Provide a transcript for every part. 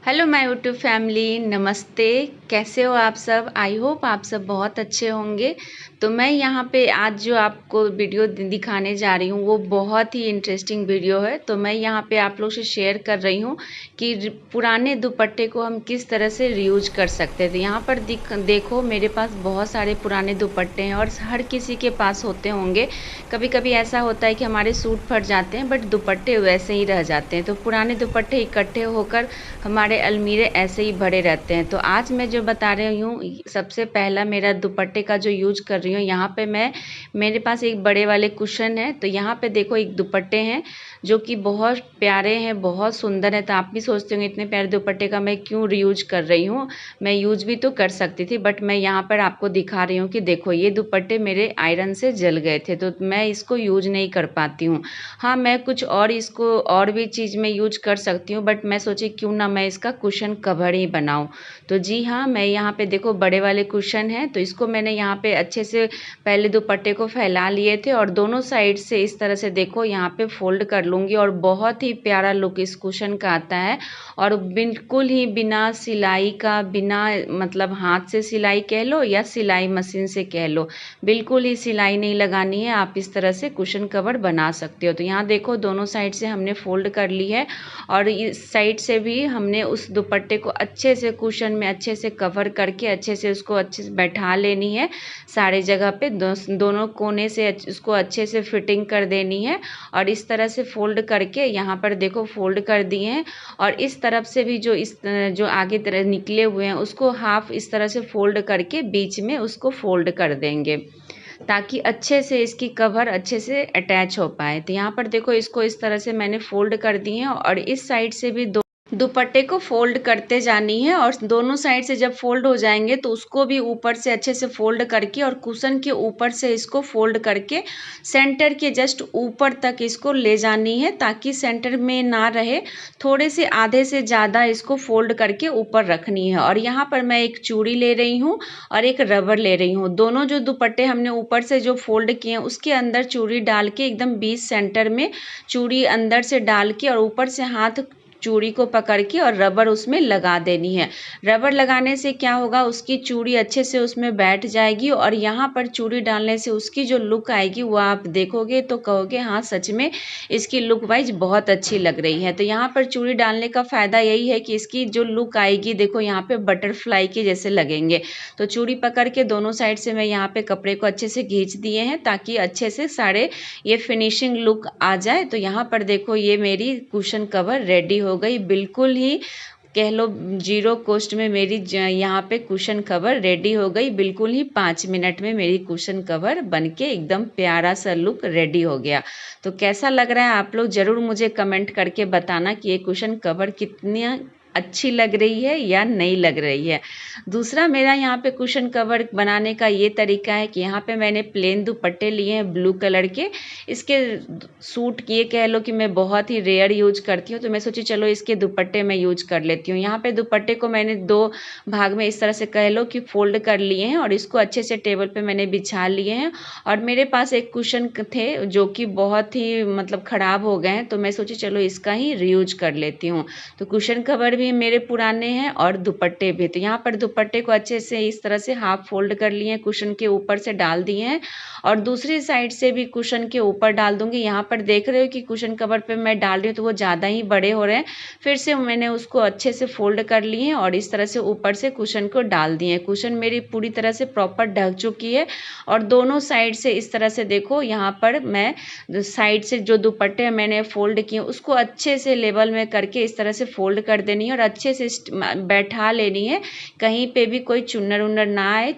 Hello my YouTube family, नमस्ते। कैसे हो आप सब? आई होप आप सब बहुत अच्छे होंगे। तो मैं यहाँ पे आज जो आपको वीडियो दिखाने जा रही हूँ वो बहुत ही इंटरेस्टिंग वीडियो है। तो मैं यहाँ पे आप लोग से शेयर कर रही हूँ कि पुराने दुपट्टे को हम किस तरह से रीयूज कर सकते हैं। तो यहाँ पर देखो मेरे पास बहुत सारे पुराने दुपट्टे हैं और हर किसी के पास होते होंगे। कभी कभी ऐसा होता है कि हमारे सूट फट जाते हैं बट दुपट्टे वैसे ही रह जाते हैं। तो पुराने दुपट्टे इकट्ठे होकर हमारे अलमीरे ऐसे ही भरे रहते हैं। तो आज मैं जो बता रही हूँ, सबसे पहला मेरा दुपट्टे का जो यूज कर रही हूँ, यहाँ पे मेरे पास एक बड़े वाले कुशन है। तो यहाँ पे देखो एक दुपट्टे हैं जो कि बहुत प्यारे हैं, बहुत सुंदर है। तो आप भी सोचते होंगे इतने प्यारे दुपट्टे का मैं क्यों रीयूज कर रही हूँ। मैं यूज भी तो कर सकती थी बट मैं यहाँ पर आपको दिखा रही हूँ कि देखो ये दुपट्टे मेरे आयरन से जल गए थे तो मैं इसको यूज नहीं कर पाती हूँ। हाँ, मैं कुछ और इसको और भी चीज़ में यूज कर सकती हूँ बट मैं सोची क्यों ना मैं इसका कुशन कवर ही बनाऊँ। तो जी हाँ, मैं यहाँ पे देखो बड़े वाले कुशन है तो इसको मैंने यहाँ पे अच्छे से पहले दुपट्टे को फैला लिए थे और दोनों साइड से इस तरह से देखो यहाँ पे फोल्ड कर लूँगी और बहुत ही प्यारा लुक इस कुशन का आता है। और बिल्कुल ही बिना सिलाई का, बिना मतलब हाथ से सिलाई कह लो या सिलाई मशीन से कह लो, बिल्कुल ही सिलाई नहीं लगानी है। आप इस तरह से कुशन कवर बना सकते हो। तो यहाँ देखो दोनों साइड से हमने फोल्ड कर ली है और इस साइड से भी हमने उस दुपट्टे को अच्छे से कुशन में अच्छे से कवर करके अच्छे से उसको अच्छे से बैठा लेनी है सारे जगह पे। दोनों कोने से उसको अच्छे से फिटिंग कर देनी है और इस तरह से फोल्ड करके यहाँ पर देखो फोल्ड कर दिए हैं। और इस तरफ से भी जो आगे तरह निकले हुए हैं उसको हाफ इस तरह से फोल्ड करके बीच में उसको फोल्ड कर देंगे ताकि अच्छे से इसकी कवर अच्छे से अटैच हो पाए। तो यहाँ पर देखो इसको इस तरह से मैंने फोल्ड कर दिए हैं और इस साइड से भी दुपट्टे को फोल्ड करते जानी है और दोनों साइड से जब फोल्ड हो जाएंगे तो उसको भी ऊपर से अच्छे से फोल्ड करके और कुशन के ऊपर से इसको फोल्ड करके सेंटर के जस्ट ऊपर तक इसको ले जानी है ताकि सेंटर में ना रहे, थोड़े से आधे से ज़्यादा इसको फोल्ड करके ऊपर रखनी है। और यहाँ पर मैं एक चूड़ी ले रही हूँ और एक रबर ले रही हूँ। दोनों जो दुपट्टे हमने ऊपर से जो फोल्ड किए हैं उसके अंदर चूड़ी डाल के एकदम बीच सेंटर में चूड़ी अंदर से डाल के और ऊपर से हाथ चूड़ी को पकड़ के और रबर उसमें लगा देनी है। रबर लगाने से क्या होगा, उसकी चूड़ी अच्छे से उसमें बैठ जाएगी और यहाँ पर चूड़ी डालने से उसकी जो लुक आएगी वो आप देखोगे तो कहोगे हाँ सच में इसकी लुक वाइज बहुत अच्छी लग रही है। तो यहाँ पर चूड़ी डालने का फ़ायदा यही है कि इसकी जो लुक आएगी देखो यहाँ पे बटरफ्लाई के जैसे लगेंगे। तो चूड़ी पकड़ के दोनों साइड से मैं यहाँ पे कपड़े को अच्छे से खींच दिए हैं ताकि अच्छे से सारे ये फिनिशिंग लुक आ जाए। तो यहाँ पर देखो ये मेरी कुशन कवर रेडी हो गई, बिल्कुल ही कह लो जीरो कॉस्ट में मेरी यहाँ पे कुशन कवर रेडी हो गई। बिल्कुल ही 5 मिनट में मेरी कुशन कवर बनके एकदम प्यारा सा लुक रेडी हो गया। तो कैसा लग रहा है आप लोग ज़रूर मुझे कमेंट करके बताना कि ये कुशन कवर कितनी अच्छी लग रही है या नहीं लग रही है। दूसरा मेरा यहाँ पे कुशन कवर बनाने का ये तरीका है कि यहाँ पे मैंने प्लेन दुपट्टे लिए हैं ब्लू कलर के। इसके सूट ये कह लो कि मैं बहुत ही रेयर यूज करती हूँ तो मैं सोची चलो इसके दुपट्टे मैं यूज कर लेती हूँ। यहाँ पे दुपट्टे को मैंने 2 भाग में इस तरह से कह लो कि फोल्ड कर लिए हैं और इसको अच्छे से टेबल पे मैंने बिछा लिए हैं। और मेरे पास एक कुशन थे जो कि बहुत ही मतलब ख़राब हो गए हैं तो मैं सोची चलो इसका ही रीयूज कर लेती हूँ। तो कुशन कवर भी मेरे पुराने हैं और दुपट्टे भी। तो यहाँ पर दुपट्टे को अच्छे से इस तरह से हाफ फोल्ड कर लिए हैं, कुशन के ऊपर से डाल दिए हैं और दूसरी साइड से भी कुशन के ऊपर डाल दूंगी। यहाँ पर देख रहे हो कि कुशन कवर पे मैं डाल रही हूँ तो वो ज़्यादा ही बड़े हो रहे हैं। फिर से मैंने उसको अच्छे से फोल्ड कर लिए हैं और इस तरह से ऊपर से कुशन को डाल दिए हैं। कुशन मेरी पूरी तरह से प्रॉपर ढक चुकी है और दोनों साइड से इस तरह से देखो यहाँ पर मैं साइड से जो दुपट्टे मैंने फोल्ड किए उसको अच्छे से लेवल में करके इस तरह से फोल्ड कर देनी है और अच्छे से बैठा लेनी है, कहीं पे भी कोई चुन्नर उन्नर ना आए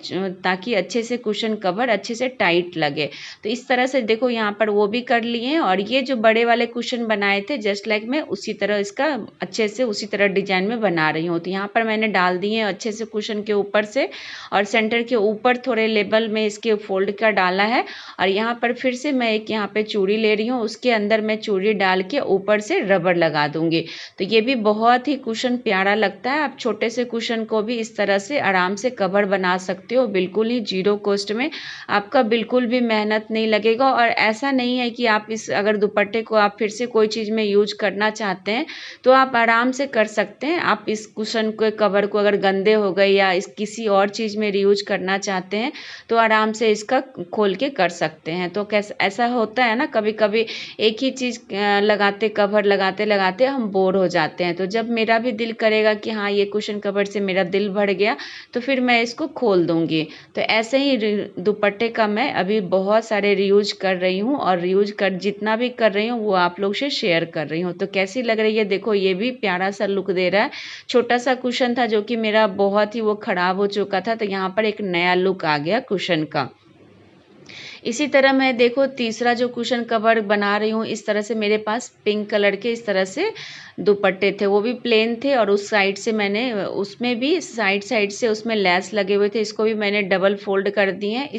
ताकि अच्छे से कुशन कवर अच्छे से टाइट लगे। तो इस तरह से देखो यहाँ पर वो भी कर लिए हैं और ये जो बड़े वाले कुशन बनाए थे जस्ट लाइक मैं उसी तरह इसका अच्छे से उसी तरह डिजाइन में बना रही हूँ। तो यहाँ पर मैंने डाल दिए हैं अच्छे से कुशन के ऊपर से और सेंटर के ऊपर थोड़े लेवल में इसके फोल्ड का डाला है। और यहाँ पर फिर से मैं एक यहाँ पे चूड़ी ले रही हूँ, उसके अंदर मैं चूड़ी डाल के ऊपर से रबर लगा दूंगी। तो ये भी बहुत ही कुशन प्यारा लगता है। आप छोटे से कुशन को भी इस तरह से आराम से कवर बना सकते हो, बिल्कुल ही जीरो कॉस्ट में। आपका बिल्कुल भी मेहनत नहीं लगेगा। और ऐसा नहीं है कि आप इस अगर दुपट्टे को आप फिर से कोई चीज़ में यूज करना चाहते हैं तो आप आराम से कर सकते हैं। आप इस कुशन को कवर को अगर गंदे हो गए या इस किसी और चीज़ में रीयूज करना चाहते हैं तो आराम से इसका खोल के कर सकते हैं। तो कैसा ऐसा होता है ना, कभी कभी एक ही चीज़ लगाते कवर लगाते लगाते हम बोर हो जाते हैं। तो जब मेरा भी दिल करेगा कि हाँ ये कुशन कवर से मेरा दिल भर गया तो फिर मैं इसको खोल दूंगी। तो ऐसे ही दुपट्टे का मैं अभी बहुत सारे रीयूज कर रही हूँ और रीयूज कर जितना भी कर रही हूँ वो आप लोग से शेयर कर रही हूँ। तो कैसी लग रही है देखो, ये भी प्यारा सा लुक दे रहा है। छोटा सा कुशन था जो कि मेरा बहुत ही वो खराब हो चुका था, तो यहाँ पर एक नया लुक आ गया कुशन का। इसी तरह मैं देखो तीसरा जो कुशन कवर बना रही हूँ, इस तरह से मेरे पास पिंक कलर के इस तरह से दुपट्टे थे, वो भी प्लेन थे और उस साइड से मैंने उसमें भी साइड साइड से उसमें लेस लगे हुए थे, इसको भी मैंने डबल फोल्ड कर दिए हैं।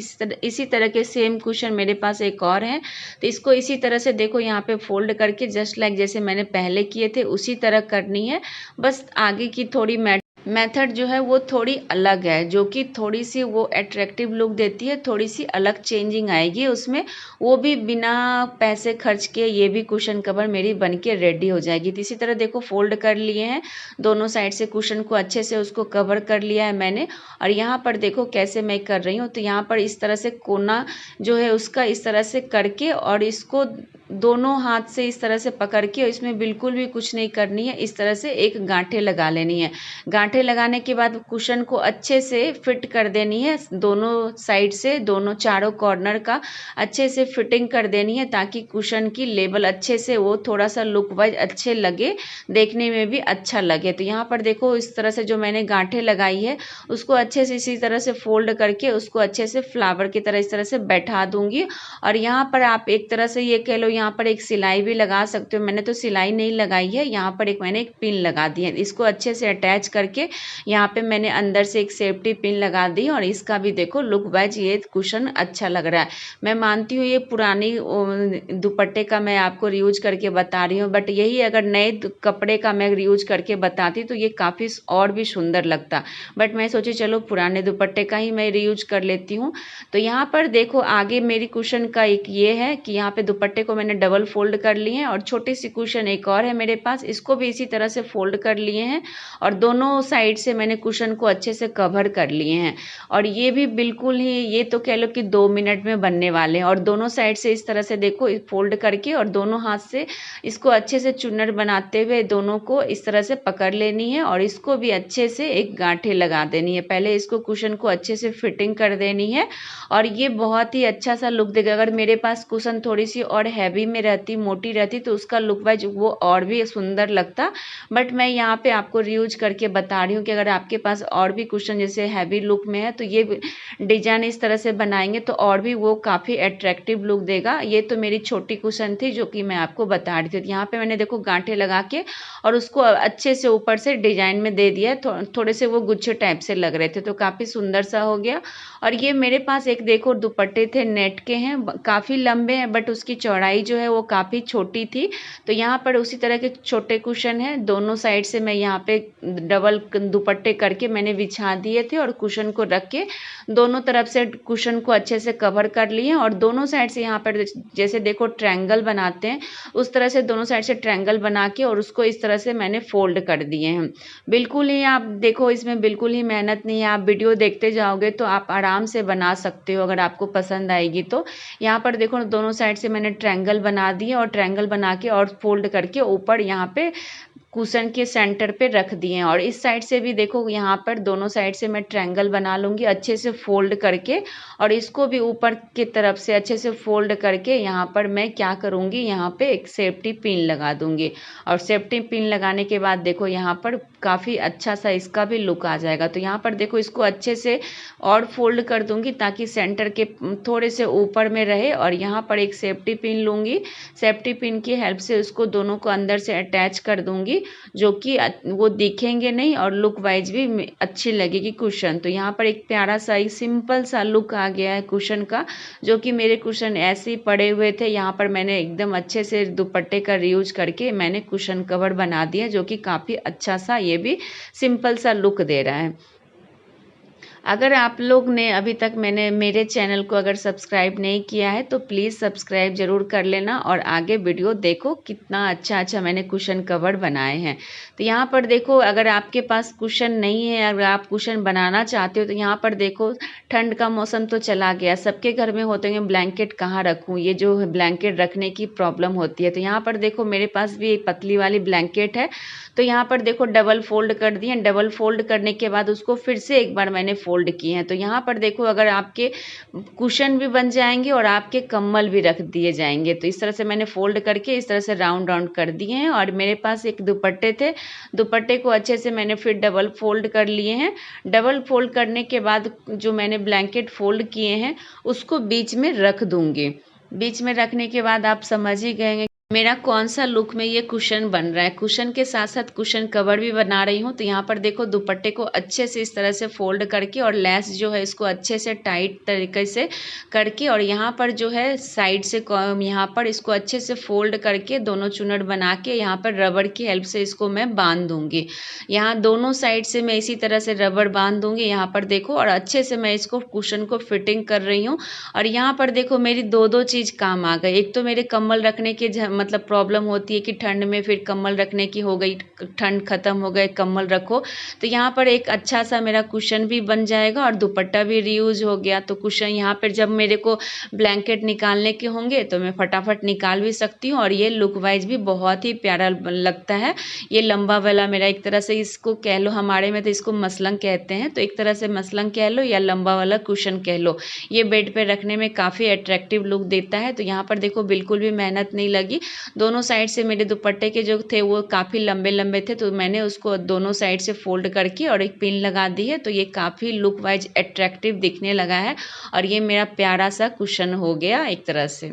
इसी तरह के सेम कुशन मेरे पास एक और है, तो इसको इसी तरह से देखो यहाँ पे फोल्ड करके जस्ट लाइक जैसे मैंने पहले किए थे उसी तरह करनी है। बस आगे की थोड़ी मेथड जो है वो थोड़ी अलग है, जो कि थोड़ी सी वो अट्रैक्टिव लुक देती है, थोड़ी सी अलग चेंजिंग आएगी उसमें, वो भी बिना पैसे खर्च के ये भी कुशन कवर मेरी बन के रेडी हो जाएगी। तो इसी तरह देखो फोल्ड कर लिए हैं दोनों साइड से, कुशन को अच्छे से उसको कवर कर लिया है मैंने। और यहाँ पर देखो कैसे मैं कर रही हूँ, तो यहाँ पर इस तरह से कोना जो है उसका इस तरह से करके और इसको दोनों हाथ से इस तरह से पकड़ के, इसमें बिल्कुल भी कुछ नहीं करनी है, इस तरह से एक गांठे लगा लेनी है। गांठे लगाने के बाद कुशन को अच्छे से फिट कर देनी है, दोनों साइड से दोनों चारों कॉर्नर का अच्छे से फिटिंग कर देनी है, ताकि कुशन की लेवल अच्छे से वो थोड़ा सा लुक वाइज अच्छे लगे, देखने में भी अच्छा लगे। तो यहाँ पर देखो इस तरह से जो मैंने गांठे लगाई है उसको अच्छे से इसी तरह से फोल्ड करके उसको अच्छे से फ्लावर की तरह इस तरह से बैठा दूंगी। और यहाँ पर आप एक तरह से ये कह लो, यहाँ पर एक सिलाई भी लगा सकते हो, मैंने तो सिलाई नहीं लगाई है, यहाँ पर मैंने एक पिन लगा दी है, इसको अच्छे से अटैच करके यहाँ पे मैंने अंदर से एक सेफ्टी पिन लगा दी। और इसका भी देखो लुक वाइज ये कुशन अच्छा लग रहा है। मैं मानती हूँ ये पुरानी दुपट्टे का मैं आपको रीयूज करके बता रही हूँ, बट यही अगर नए कपड़े का मैं रीयूज करके बताती तो ये काफ़ी और भी सुंदर लगता, बट मैं सोची चलो पुराने दुपट्टे का ही मैं रीयूज कर लेती हूँ। तो यहाँ पर देखो आगे मेरी कुशन का एक ये है कि यहाँ पे दुपट्टे को मैंने डबल फोल्ड कर लिए हैं और छोटी सी कुशन एक और है मेरे पास, इसको भी इसी तरह से फोल्ड कर लिए हैं और दोनों साइड से मैंने कुशन को अच्छे से कवर कर लिए हैं। और ये भी बिल्कुल ही ये तो कह लो कि 2 मिनट में बनने वाले हैं। और दोनों साइड से इस तरह से देखो फोल्ड करके और दोनों हाथ से इसको अच्छे से चुन्नट बनाते हुए दोनों को इस तरह से पकड़ लेनी है और इसको भी अच्छे से एक गांठे लगा देनी है। पहले इसको कुशन को अच्छे से फिटिंग कर देनी है और ये बहुत ही अच्छा सा लुक देगा। अगर मेरे पास कुशन थोड़ी सी और हैवी में रहती, मोटी रहती, तो उसका लुक वाइज वो और भी सुंदर लगता, बट मैं यहाँ पे आपको रीयूज करके बता रही हूँ कि अगर आपके पास और भी कुशन जैसे हैवी लुक में है तो ये डिजाइन इस तरह से बनाएंगे तो और भी वो काफ़ी अट्रैक्टिव लुक देगा। ये तो मेरी छोटी कुशन थी जो कि मैं आपको बता रही थी। यहाँ पे मैंने देखो गांठे लगा के और उसको अच्छे से ऊपर से डिजाइन में दे दिया, थोड़े से वो गुच्छे टाइप से लग रहे थे, तो काफ़ी सुंदर सा हो गया। और ये मेरे पास एक देखो दुपट्टे थे नेट के हैं, काफ़ी लंबे हैं बट उसकी चौड़ाई जो है वो काफ़ी छोटी थी। तो यहाँ पर उसी तरह के छोटे कुशन हैं, दोनों साइड से मैं यहाँ पे डबल दुपट्टे करके मैंने बिछा दिए थे और कुशन को रख के दोनों तरफ से कुशन को अच्छे से कवर कर लिए और दोनों साइड से यहाँ पर जैसे देखो ट्रायंगल बनाते हैं उस तरह से दोनों साइड से ट्रायंगल बना के और उसको इस तरह से मैंने फोल्ड कर दिए हैं। बिल्कुल ही आप देखो इसमें बिल्कुल ही मेहनत नहीं है, आप वीडियो देखते जाओगे तो आप आराम से बना सकते हो अगर आपको पसंद आएगी तो। यहाँ पर देखो दोनों साइड से मैंने ट्रायंगल बना दिए और ट्रायंगल बना के और फोल्ड करके ऊपर यहाँ पे कुशन के सेंटर पे रख दिए हैं। और इस साइड से भी देखो यहाँ पर दोनों साइड से मैं ट्रायंगल बना लूँगी अच्छे से फोल्ड करके और इसको भी ऊपर की तरफ से अच्छे से फोल्ड करके यहाँ पर मैं क्या करूँगी, यहाँ पे एक सेफ्टी पिन लगा दूँगी। और सेफ्टी पिन लगाने के बाद देखो यहाँ पर काफ़ी अच्छा सा इसका भी लुक आ जाएगा। तो यहाँ पर देखो इसको अच्छे से और फोल्ड कर दूँगी ताकि सेंटर के थोड़े से ऊपर में रहे और यहाँ पर एक सेफ्टी पिन लूँगी, सेफ्टी पिन की हेल्प से उसको दोनों को अंदर से अटैच कर दूँगी दूंगी, जो कि वो दिखेंगे नहीं और लुक वाइज भी अच्छी लगेगी कुशन। तो यहाँ पर एक प्यारा सा एक सिंपल सा लुक आ गया है कुशन का, जो कि मेरे कुशन ऐसे ही पड़े हुए थे। यहाँ पर मैंने एकदम अच्छे से दुपट्टे का रीयूज करके मैंने कुशन कवर बना दिया, जो कि काफ़ी अच्छा सा ये भी सिंपल सा लुक दे रहा है। अगर आप लोग ने अभी तक मेरे चैनल को अगर सब्सक्राइब नहीं किया है तो प्लीज़ सब्सक्राइब ज़रूर कर लेना और आगे वीडियो देखो, कितना अच्छा अच्छा मैंने कुशन कवर बनाए हैं। तो यहाँ पर देखो, अगर आपके पास कुशन नहीं है, अगर आप कुशन बनाना चाहते हो तो यहाँ पर देखो, ठंड का मौसम तो चला गया, सबके घर में होते हैं ब्लैंकेट कहाँ रखूँ, ये जो ब्लैंकेट रखने की प्रॉब्लम होती है। तो यहाँ पर देखो मेरे पास भी एक पतली वाली ब्लैंकेट है, तो यहाँ पर देखो डबल फोल्ड कर दिए। डबल फोल्ड करने के बाद उसको फिर से एक बार मैंने फोल्ड किए हैं। तो यहाँ पर देखो, अगर आपके कुशन भी बन जाएंगे और आपके कम्बल भी रख दिए जाएंगे। तो इस तरह से मैंने फोल्ड करके इस तरह से राउंड राउंड कर दिए हैं। और मेरे पास एक दुपट्टे थे, दुपट्टे को अच्छे से मैंने फिर डबल फोल्ड कर लिए हैं। डबल फोल्ड करने के बाद जो मैंने ब्लैंकेट फोल्ड किए हैं उसको बीच में रख दूंगी। बीच में रखने के बाद आप समझ ही गए मेरा कौन सा लुक में ये कुशन बन रहा है। कुशन के साथ साथ कुशन कवर भी बना रही हूँ। तो यहाँ पर देखो, दुपट्टे को अच्छे से इस तरह से फोल्ड करके और लेस जो है इसको अच्छे से टाइट तरीके से करके, और यहाँ पर जो है साइड से यहाँ पर इसको अच्छे से फोल्ड करके दोनों चुनट बना के यहाँ पर रबड़ की हेल्प से इसको मैं बांध दूंगी। यहाँ दोनों साइड से मैं इसी तरह से रबड़ बांध दूंगी यहाँ पर देखो, और अच्छे से मैं इसको कुशन को फिटिंग कर रही हूँ। और यहाँ पर देखो मेरी दो चीज़ काम आ गई। एक तो मेरे कम्बल रखने के मतलब प्रॉब्लम होती है कि ठंड में फिर कम्बल रखने की हो गई, ठंड खत्म हो गए कम्बल रखो, तो यहाँ पर एक अच्छा सा मेरा कुशन भी बन जाएगा और दुपट्टा भी रीयूज हो गया। तो कुशन यहाँ पर जब मेरे को ब्लैंकेट निकालने के होंगे तो मैं फटाफट निकाल भी सकती हूँ। और ये लुक वाइज भी बहुत ही प्यारा लगता है। ये लंबा वाला मेरा, एक तरह से इसको कह लो, हमारे में तो इसको मसलंग कहते हैं, तो एक तरह से मसलंग कह लो या लंबा वाला कुशन कह लो। ये बेड पे रखने में काफ़ी अट्रैक्टिव लुक देता है। तो यहाँ पर देखो बिल्कुल भी मेहनत नहीं लगी। दोनों साइड से मेरे दुपट्टे के जो थे वो काफ़ी लंबे लंबे थे, तो मैंने उसको दोनों साइड से फोल्ड करके और एक पिन लगा दी है। तो ये काफ़ी लुक वाइज अट्रैक्टिव दिखने लगा है और ये मेरा प्यारा सा कुशन हो गया एक तरह से।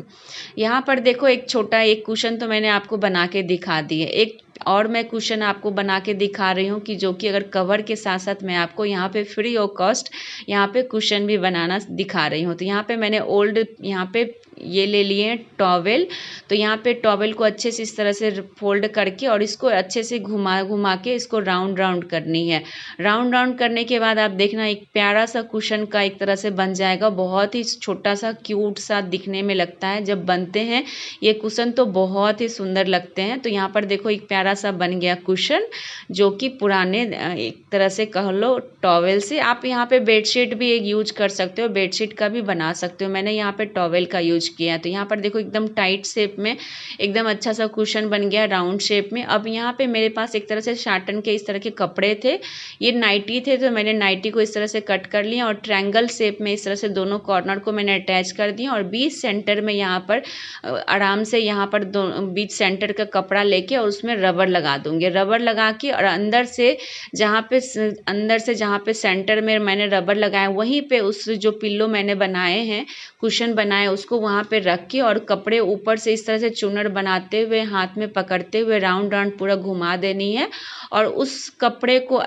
यहाँ पर देखो, एक छोटा एक कुशन तो मैंने आपको बना के दिखा दी है। एक और मैं कुशन आपको बना के दिखा रही हूँ कि जो कि अगर कवर के साथ साथ मैं आपको यहाँ पे फ्री ऑफ कॉस्ट यहाँ पे कुशन भी बनाना दिखा रही हूँ। तो यहाँ पे मैंने ओल्ड यहाँ पे ये ले लिए हैं टॉवेल। तो यहाँ पे टॉवेल को अच्छे से इस तरह से फोल्ड करके और इसको अच्छे से घुमा घुमा के इसको राउंड राउंड करनी है। राउंड राउंड करने के बाद आप देखना एक प्यारा सा कुशन का एक तरह से बन जाएगा। बहुत ही छोटा सा क्यूट सा दिखने में लगता है जब बनते हैं ये कुशन, तो बहुत ही सुंदर लगते हैं। तो यहाँ पर देखो एक प्यारा सा बन गया कुशन, जो कि पुराने एक तरह से कह लो टॉवेल से। आप यहाँ पे बेडशीट भी एक यूज कर सकते हो, बेडशीट का भी बना सकते हो। मैंने यहाँ पे टॉवेल का यूज किया है। तो यहाँ पर देखो एकदम टाइट शेप में एकदम अच्छा सा कुशन बन गया राउंड शेप में। अब यहाँ पे मेरे पास एक तरह से शाटन के इस तरह के कपड़े थे, ये नाइटी थे, तो मैंने नाइटी को इस तरह से कट कर लिया और ट्रायंगल शेप में इस तरह से दोनों कॉर्नर को मैंने अटैच कर दिया और बीच सेंटर में यहाँ पर आराम से यहाँ पर बीच सेंटर का कपड़ा लेके और उसमें रबड़ लगा दूंगी। रबड़ लगा के और अंदर से जहाँ पे सेंटर में मैंने रबड़ लगाया वहीं पे उस जो पिल्लो मैंने बनाए हैं, कुशन बनाए, उसको वहाँ पे रख के और कपड़े ऊपर से इस तरह से चुनर बनाते हुए हाथ में पकड़ते हुए राउंड राउंड पूरा घुमा देनी है। और उस कपड़े को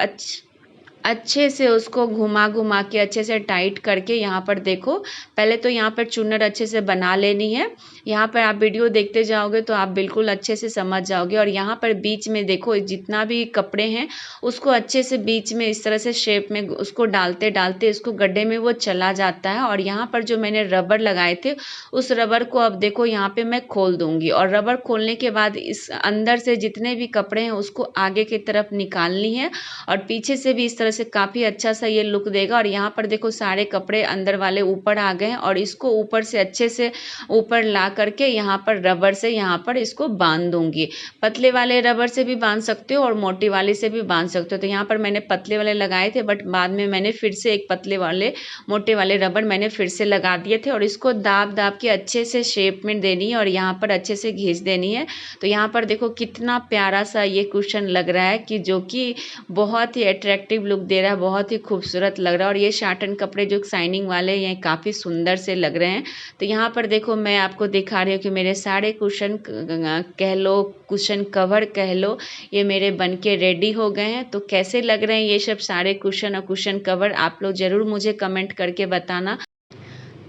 अच्छे से उसको घुमा घुमा के अच्छे से टाइट करके यहाँ पर देखो, पहले तो यहाँ पर चुन्नट अच्छे से बना लेनी है। यहाँ पर आप वीडियो देखते जाओगे तो आप बिल्कुल अच्छे से समझ जाओगे। और यहाँ पर बीच में देखो जितना भी कपड़े हैं उसको अच्छे से बीच में इस तरह से शेप में उसको डालते डालते इसको गड्ढे में वो चला जाता है। और यहाँ पर जो मैंने रबड़ लगाए थे उस रबड़ को अब देखो यहाँ पे मैं खोल दूंगी और रबड़ खोलने के बाद इस अंदर से जितने भी कपड़े हैं उसको आगे की तरफ निकालनी है और पीछे से भी इस तरह से काफ़ी अच्छा सा ये लुक देगा। और यहाँ पर देखो सारे कपड़े अंदर वाले ऊपर आ गए हैं और इसको ऊपर से अच्छे से ऊपर ला करके यहाँ पर रबड़ से यहाँ पर इसको बांध दूंगी। पतले वाले रबड़ से भी बांध सकते हो और मोटी वाले से भी बांध सकते हो। तो यहाँ पर मैंने पतले वाले लगाए थे बट बाद में मैंने फिर से एक पतले वाले मोटे वाले रबड़ मैंने फिर से लगा दिए थे और इसको दाब दाब के अच्छे से शेप में देनी है और यहाँ पर अच्छे से घिस देनी है। तो यहाँ पर देखो कितना प्यारा सा ये कुशन लग रहा है कि जो कि बहुत ही अट्रैक्टिव लुक दे रहा है, बहुत ही खूबसूरत लग रहा है। और ये शाटन कपड़े जो शाइनिंग वाले ये काफ़ी सुंदर से लग रहे हैं। तो यहाँ पर देखो मैं आपको दिखा रही हूँ कि मेरे सारे कुशन कह लो, कुशन कवर कह लो, ये मेरे बन के रेडी हो गए हैं। तो कैसे लग रहे हैं ये सब सारे कुशन और कुशन कवर, आप लोग ज़रूर मुझे कमेंट करके बताना।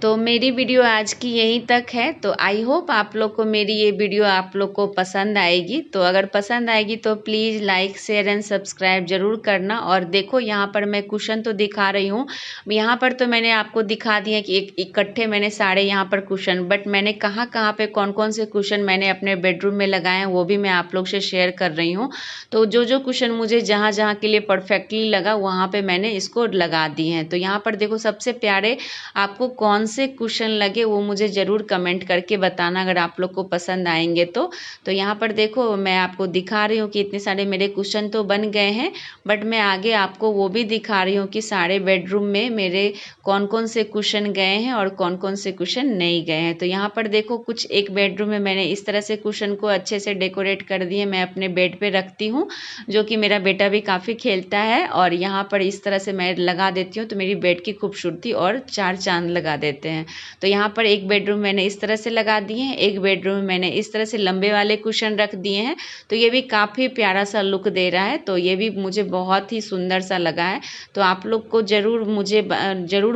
तो मेरी वीडियो आज की यहीं तक है। तो आई होप आप लोग को मेरी ये वीडियो आप लोग को पसंद आएगी। तो अगर पसंद आएगी तो please like share and subscribe ज़रूर करना। और देखो यहाँ पर मैं कुशन तो दिखा रही हूँ, यहाँ पर तो मैंने आपको दिखा दिया कि एक इकट्ठे मैंने सारे यहाँ पर कुशन, बट मैंने कहाँ कहाँ पे कौन कौन से कुशन मैंने अपने बेडरूम में लगाए हैं वो भी मैं आप लोग से शेयर कर रही हूँ। तो जो जो कुशन मुझे जहाँ जहाँ के लिए परफेक्टली लगा वहाँ पे मैंने इसको लगा दिए हैं। तो यहाँ पर देखो सबसे प्यारे आपको कौन से कुशन लगे वो मुझे ज़रूर कमेंट करके बताना अगर आप लोग को पसंद आएंगे तो यहाँ पर देखो मैं आपको दिखा रही हूँ कि इतने सारे मेरे कुशन तो बन गए हैं, बट मैं आगे आपको वो भी दिखा रही हूँ कि सारे बेडरूम में मेरे कौन कौन से कुशन गए हैं और कौन कौन से कुशन नहीं गए हैं। तो यहाँ पर देखो कुछ एक बेडरूम में मैंने इस तरह से कुशन को अच्छे से डेकोरेट कर दिए, मैं अपने बेड पे रखती हूँ, जो कि मेरा बेटा भी काफ़ी खेलता है। और यहाँ पर इस तरह से मैं लगा देती हूँ तो मेरी बेड की खूबसूरती और चार चांद लगा देते हैं। तो यहाँ पर एक बेडरूम मैंने इस तरह से लगा दिए हैं, एक बेडरूम में मैंने इस तरह से लंबे वाले कुशन रख दिए हैं। तो ये भी काफ़ी प्यारा सा लुक दे रहा है। तो ये भी मुझे बहुत ही सुंदर सा लगा है। तो आप लोग को ज़रूर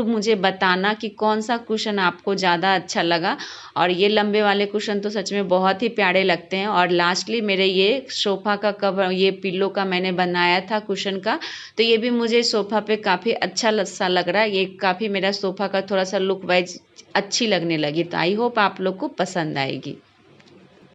मुझे बताना कि कौन सा कुशन आपको ज़्यादा अच्छा लगा। और ये लंबे वाले कुशन तो सच में बहुत ही प्यारे लगते हैं। और लास्टली मेरे ये सोफ़ा का कवर, ये पिल्लो का मैंने बनाया था कुशन का, तो ये भी मुझे सोफ़ा पे काफ़ी अच्छा सा लग रहा है। ये काफ़ी मेरा सोफ़ा का थोड़ा सा लुक वाइज अच्छी लगने लगी। तो आई होप आप लोग को पसंद आएगी।